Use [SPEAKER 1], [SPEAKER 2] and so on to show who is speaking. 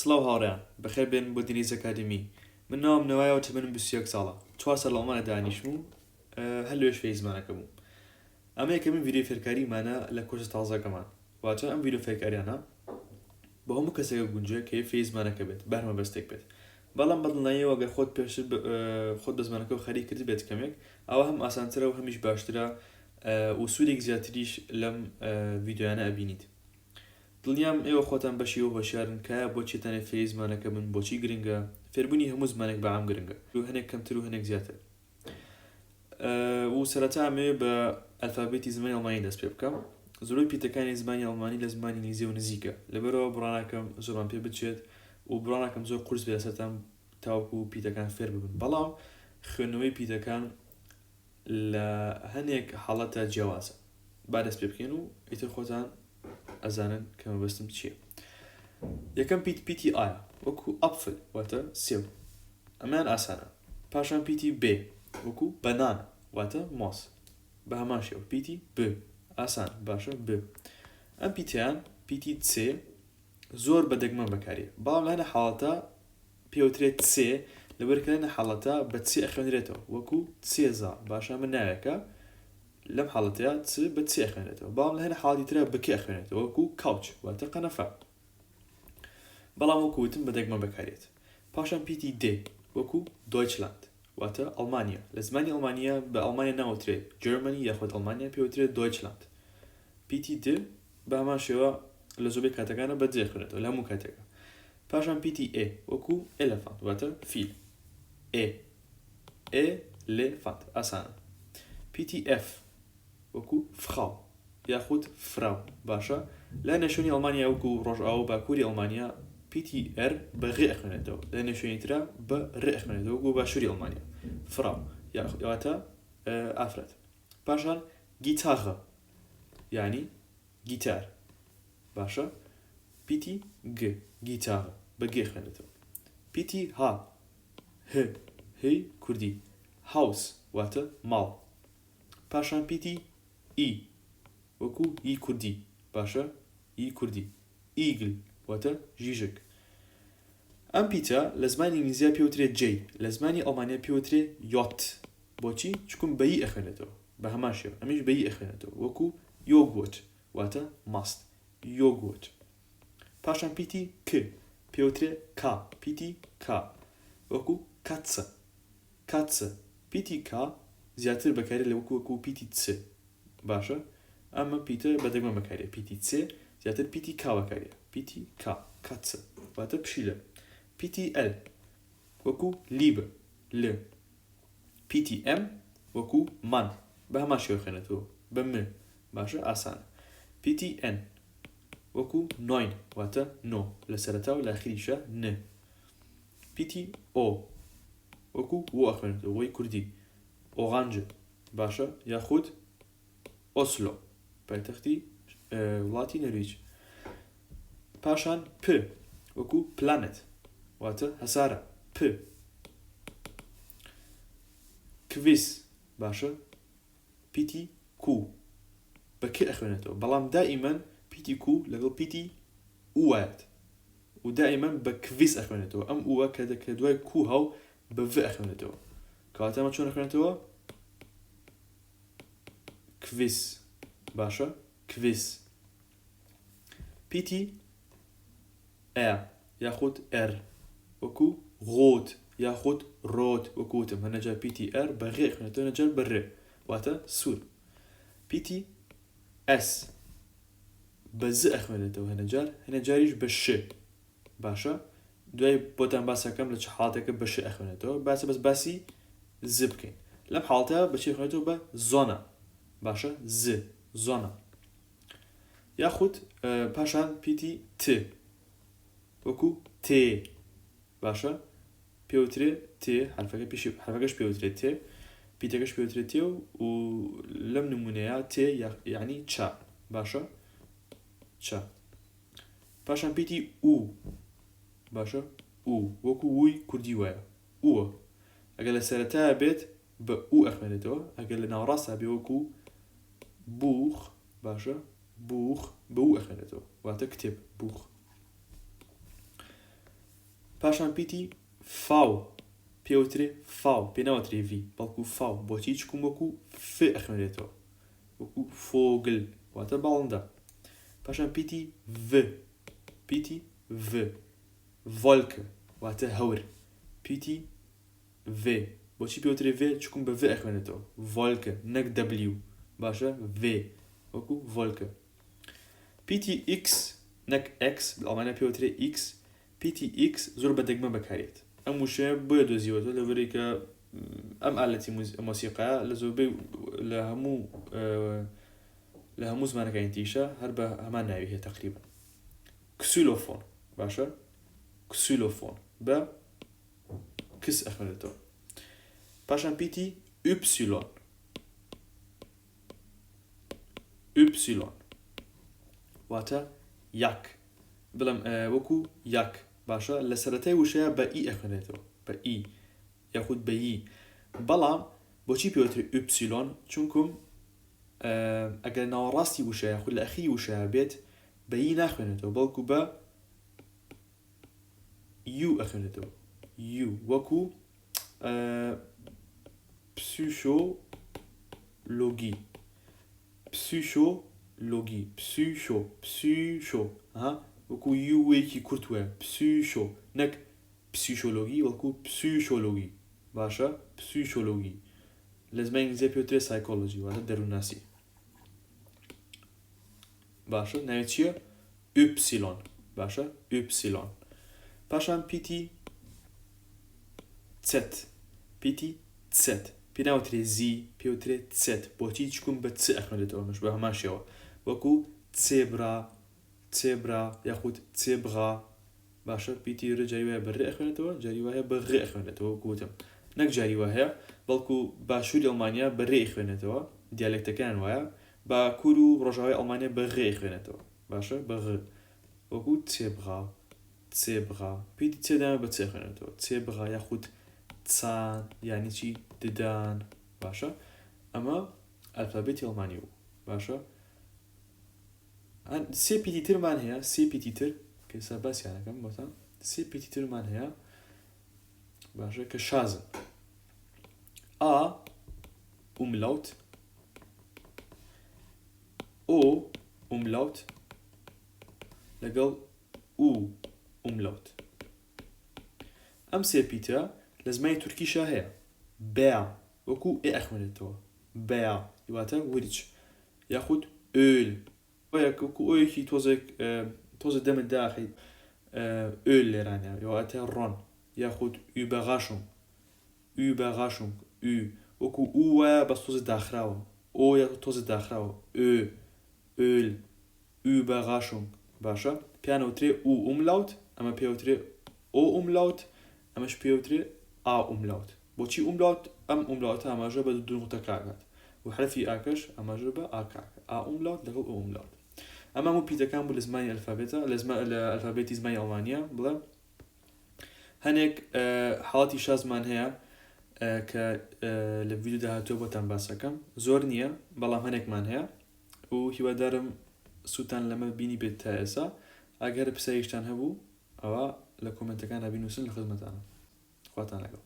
[SPEAKER 1] سڵاو هاوڕێیان بەخێر بێن بۆ دینیز ئەکادمی من ناوم نەوایەوە تەمەنم 21 ساڵە 4 ساڵ لە ئەڵمانیا دانیشتم و هەر لەوێش فێری زمانەکەم بووم ئەمە یەکەمین ڤیدیۆ فێرکاریمانە لە کورسە تازەکەمان واتە ئەم ڤیدیۆ فێرکاریانە بۆ هەموو کەسێکە گونجە کە فێری زمانەکە بێت بەرمە بەستێک بێت بەڵام بەدڵنیاییەوە ئەگەر خۆت پێشتر خۆت بە زمانەکە خەریک کرد بێت کەمێک ئەوە هەم ئاسانترە و هەمیش باشترە و سوودێک زیاتریش لەم ڤیدیۆیانە ئەبینیت دڵنیام ئێوە خۆتان بەشی و هۆشیارن کە بۆچی تەنێک فێری زمانەکە من بۆچی گرنگە فێربوونی هەموو زمانێک بەعام گرنگە و هەنێک کەمتر و هەنێک زیاتر و سەرەتا ئەمێ بە ئەلفابێتی زمانی ئەڵمانی دەست پێ بکەم زۆربەی پیتەکانی زمانی ئەڵمانی لە زمانی نیزی و نزیکە لەبەرەوە بڕاناکەم زۆرمان پێ بچێت و بڕاناکەم زۆر قورس بێت لەسەرتان تاوەکو و پیتەکان فێر ببن بەڵام خوێندنەوەی پیتەکان لە هەنێک حاڵەتە جیاوازە با دەست پێ بکەین و ئیتر خۆتان ئەزانن کە مەبەستم چییە یەکەم پیتی ئایە وەکو ئەپفل واتە سێو ئەمان ئاسانە پاشان پیتی بێ وەکو بەنان واتە مۆس بە هەمان شێوە پیتی ب ئاسان باشە ب ئەم پیتیان پیتی چێ زۆر بە دەگمەن بەکارێ بەڵام لە هەنە حاڵەتە پێوترێت چێ لەبەر کە لە حاڵەتە بە چێ ئەخوێنرێتەوە وەکو چێزا باشە من ناوێکە لەم حاڵەتەیە چ بە چێ ئەخوێنێتەوە بەڵام لە هەنە حاڵەتی ترە بە کێ ئەخوێنێتەوە وەکو کاوچ واتە قەنەفە بەڵام وەکو وتم بە دەگمەن بەکارێت پاشان پیتی دێ وەکو دۆیچلاند واتە ئەڵمانیا لە زمانی ئەڵمانیا بە ئەڵمانیا ناوترێت جەرمەنی یاخود ئەڵمانیا پێوترێت دۆیچلاند پیتی د بە هەمان شێوە لە زۆربەی کاتەکانە بە جێ خوێنێتەوە لە هەموو کاتێکە پاشان پیتی ئێ وەکو ئێلەفانت واتە فیل ئێلێفانت ئاسانە پیتی ئەف وەکو فخاو یاخود فراو باشە لە نێشۆنی ئەڵمانیا وەکو ڕۆژئاو و باکووری ئەڵمانیا پیتی ئەر بە غێ ئەخوێنێتەوە لە نێشۆنی ترە بە ڕێ ئەخوێنێتەوە وەکو باشووری ئەڵمانیا فراو یاواتە ئافرەت پاشان گیتاغە یعنی گیتار باشە پیتی گ گیتاغە بە گێ خوێنێتەوە پیتی ها هی کوردی هاوس واتە ماڵ پاشان پیتی ئی وەکو ئی کوردی باشە ئی کوردی ئیگل واتە ژیژک ئەم پیتە لە زمانی ئینگلیزیە پێوترێت جێی لە زمانی ئەڵمانیا پێوترێت یۆت بۆچی چکم بە ئی ئەخوێنێتەوە بە هەمان شێوە ئەمیش بە ئی ئەخوێنێتەوە وەکو یۆگۆت واتە ماست یۆگۆت پاشان پیتی ک پێوترێت کا پیتی کا وەکو کاتسە پیتی کا زیاتر بەکارێت لە وەکو پیتی چ باشە ئەمە پیتە بەدەگمە بەکارێت پیتی چ زیاتر پیتی کا بەکارێت پیتی کا کاتسە واتە پشیلە پیتی ئەل وەکو لیبە ل پیتی ئەم وەکو مان بە هەمان شێوە خوێنێتەوە بە م باشە ئاسانە پیتی ئەن وەکو نۆین واتە نۆ لە سەرەتا و لە ئاخریشە ن پیتی ئۆ وەکو وە ئەخوێنێتەوە وەی کوردی ئۆغانجە باشە یاخود ئۆسلۆ پایتەختی وڵاتی نەرویج پاشان پ وەکو پلانێت واتە هەسارە پ کویس باشە پیتی کو بە کێ ئەخوێنێتەوە بەڵام دائیمەن پیتی کو لەگەڵ پیتی ئوایەت و دائیمەن بە کویس ئەخوێنێتەوە ئەم ئووە کە دوای کو هاو بە ڤ ئەخوێنێتەوە کەواتە ئەمە چۆن ئەخوێنێتەوە کویس باشە کویس پیتی ئە یاخود ئەر وەکو غۆت یاخود ڕۆت وەکوتم هەنەجار پیتی ئەر بە غێ ئەخوێنێتەوە هەنەجار بە ڕێ واتە سوور پیتی ئەس بە ز ئەخوێنێتەوە هەنەجاریش بە ش باشە دوای بۆتان باسەکەم لە چ حاڵەتێکە بە ش ئەخوێنێتەوە بەس باسی ز بکەین لەم حاڵەتە بەچی ئەخوێنێتەوە بە زۆنە باشە ز زۆنە یاخود پاشان پیتی ت وەکو تێ باشە پێوترێ تێ حرفەکەش پێوترێت تێ پیتەکەش پێوترێت تێ و لەم نمونەیە تێ یعنی چا باشە چا پاشان پیتی ئو باشە ئو وەکو ووی کوردی وایە ئووە ئەگەر لە سەرەتایە بێت بە ئو ئەخوێنێتەوە ئەگەر لە ناوەڕاستە بێ وەکو بوخ باشە بوخ بە ئو ئەخوێنێتەوە واتە کتێب بوخ پاشان پیتی فاو پێوترێ فاو پێ ناوترێ ڤی بەڵکو فاو بۆچی چکم وەکو ف ئەخوێنرێتەوە وەکو فۆگل واتە باڵندە پاشان پیتی ڤ ڤۆلکە واتە هەور پیتی ڤ بۆچی پێوترێ ڤ چکم بە ڤ ئەخوێنێتەوە ڤۆلکە نەک دەبلیو باشە ڤ وەکو ڤۆلکە پیتی ئیکس نەک ئەکس ئەڵمانیا پێوترێ ئیکس پیتی ئیکس زۆر بە دەگمە بەکارێت ئەم وشەیە بۆیە دۆزیوەتەوە لەبەرەوەی کە ئەم ئالەتی مۆسیقایە لە زۆربەی لە هەموو زمانەکانی تریشە هەر بە هەمان ناوی هەیە تەقریبا کسولۆفۆن باشە کسولۆفۆن بە کس ئەخوێنێتەوە پاشان پیتی ئوپسیلۆن واتە یاک بڵێم وەکو یاک باشە لە سەرەتای وشەیە بە ئی ئەخوێنێتەوە بە ئی یاخود بە یی بەڵام بۆچی پێوتری ئوپسیلۆن چونکم ئەگەر ناوەڕاستی وشەیە یاخود لە ئەخیری وشەیە بێت بە یی ناخوێنێتەوە بەڵکو بە یو ئەخوێنێتەوە یو وەکو پسیشۆلۆگی پسیشۆ وەکو یووێکی کورتووە پسیشۆ نەک پسیشۆلۆگی وەکو پسیشۆلۆگی باشە پسیشۆلۆگی لە زمانی ئینگلیزی پێوترێ سایکۆلۆجی واتە دەروونناسی باشە ناوێت چییە ئوپسیلۆن باشە ئوپسیلۆن پاشان پیتی چەت پێ ناوترێ زی پێوترێ چەت بۆچی چکم بە چ ئەخوێنێتەوە مەش بە هەمان شێوە وەکو چێبرا یاخود چێبغا باشە پیتی ڕ جاری وایە بەڕێ ئەخوێنێتەوە جاری وایە بە غێ ئەخوێنێتەوە وەکوتم نەک جاری وایە بەڵکو باشووری ئەڵمانیا بەڕێ ئەخوێنێتەوە دیالێکتەکان وایە باکوور و ڕۆژاوای ئەڵمانیا بە غێ ئەخوێنێتەوە باشە بە غ وەکو چێبغا پیتی چێدامە بە چێ ئەخوێنێتەوە چێبغا یاخود چان یعنی چی ددان باشە ئەمە ئەلفابێتی ئەڵمانی بوو باشە سێ پیتی ترمان هەیە سێ پیتی تر کە ئێستا باسییانەکەم بۆتان سێ پیتی ترمان هەیە باشە کە شازن ئا ئوملاوت ئۆ ئوملاوت لەگەڵ ئوو ئوملاوت ئەم سێ پیتە لە زمانی تورکیشە هەیە بەیا وەکو ئێ ئەخوێنێتەوە بەیا واتە ورچ یاخود ئۆل وەکو ئۆیەکی تۆزە دەمت داخیت ئۆل لێرانە واتە ڕۆن یاخود ئوبەغاشونگ وەکو ئو وایە بەس تۆزە داخراوە ئۆ یاخود تۆزە داخراوە ئۆل ئوبەغاشونگ باشە پیانەوترێ ئو ئوملاوت ئەمە پێوترێ ئۆ ئوملاوت ئەمەش پێوترێ ئا ئوملاوت بۆچی ئوملاوت ئەم ئوملاوتە ئاماژە بە دوو نقطە کاکات و حرفی ئاکەش ئاماژە بە ئاکاکە ئا ئوملاوت لەگەڵ ئۆ ئوملاوت ئەمە هەموو پیتەکان بوو لە زمانی ئەلفابێتە لە ئەلفابێتی زمانی ئەڵمانیا بڵێ هەنێک حاڵەتی شازمان هەیە کە لە ڤیدیۆ داهاتووە بۆتان باسەکەم زۆر نییە بەڵام هەنێکمان هەیە و هیوادارم سووتان لەمە بینی بێت تا ئێستا ئەگەر پرسیاریشتان هەبوو ئەوە لە کۆمنتەکانە بینووسن لە خزمەتانە خواتان لەگەڵ